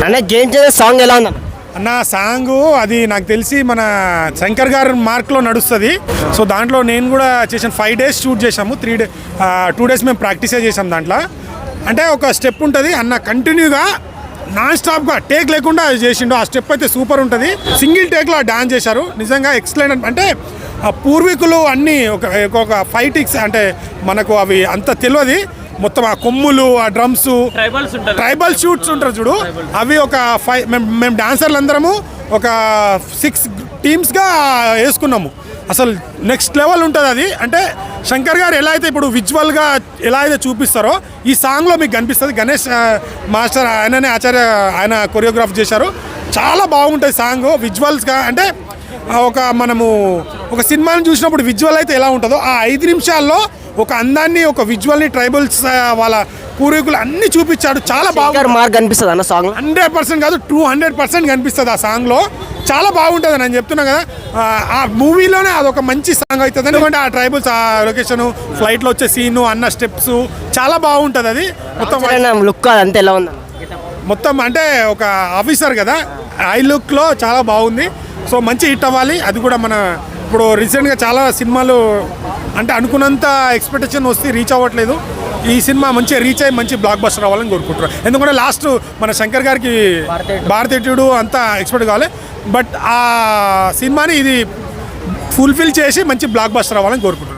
అన్న గేమ్ చేసే సాంగ్ ఎలా ఉందన్న? అన్న సాంగ్ అది నాకు తెలిసి మన శంకర్ గారి మార్క్లో నడుస్తుంది. సో దాంట్లో నేను కూడా చేసాను. 5 days షూట్ చేసాము. 2 days మేము ప్రాక్టీసే చేసాం. దాంట్లో అంటే ఒక స్టెప్ ఉంటుంది అన్న, కంటిన్యూగా నాన్ స్టాప్గా టేక్ లేకుండా చేసిండు. ఆ స్టెప్ అయితే సూపర్ ఉంటుంది. సింగిల్ టేక్లో డాన్స్ చేశారు. నిజంగా ఎక్సలెంట్. అంటే ఆ పూర్వీకులు అన్నీ ఒక ఫైటిక్స్ అంటే మనకు అవి అంత తెలియదు. మొత్తం ఆ కొమ్ములు, ఆ డ్రమ్స్, ట్రైబల్ షూట్స్ ఉంటారు చూడు, అవి ఒక 5 మేము డాన్సర్లు అందరము ఒక 6 టీమ్స్గా వేసుకున్నాము. అసలు నెక్స్ట్ లెవెల్ ఉంటుంది అది. అంటే శంకర్ గారు ఎలా అయితే ఇప్పుడు విజువల్గా ఎలా అయితే చూపిస్తారో ఈ సాంగ్లో మీకు కనిపిస్తుంది. గణేష్ మాస్టర్ ఆయననే ఆయన కొరియోగ్రాఫ్ చేశారు. చాలా బాగుంటుంది సాంగ్ విజువల్స్గా. అంటే మనము ఒక సినిమాని చూసినప్పుడు విజువల్ అయితే ఎలా ఉంటుందో ఆ 5 నిమిషాల్లో ఒక అందాన్ని, ఒక విజువల్ని, ట్రైబల్స్ వాళ్ళ పూర్వీకులు అన్ని చూపించాడు. చాలా బాగా మార్క్ కనిపిస్తుంది అన్న సాంగ్. 100% కాదు 200% కనిపిస్తుంది ఆ సాంగ్లో. చాలా బాగుంటుంది నేను చెప్తున్నా కదా. ఆ మూవీలోనే అదొక మంచి సాంగ్ అవుతుంది. ఎందుకంటే ఆ ట్రైబల్స్, ఆ లొకేషన్, ఫ్లైట్లో వచ్చే సీను, అన్న స్టెప్స్ చాలా బాగుంటుంది. అది మొత్తం లుక్ అంతే ఎలా ఉంది మొత్తం అంటే ఒక ఆఫీసర్ కదా, ఐ లుక్లో చాలా బాగుంది. సో మంచి హిట్ అవ్వాలి. అది కూడా మన ఇప్పుడు రీసెంట్గా చాలా సినిమాలు అంటే అనుకున్నంత ఎక్స్పెక్టేషన్ వస్తే రీచ్ అవ్వట్లేదు. ఈ సినిమా మంచిగా రీచ్ అయ్యి మంచి బ్లాక్ బస్టర్ అవ్వాలని కోరుకుంటున్నారు. ఎందుకంటే లాస్ట్ మన శంకర్ గారికి భారతీయుడు అంతా ఎక్స్పెక్ట్ కావాలి. బట్ ఆ సినిమాని ఇది ఫుల్ఫిల్ చేసి మంచి బ్లాక్ బస్టర్ అవ్వాలని కోరుకుంటున్నారు.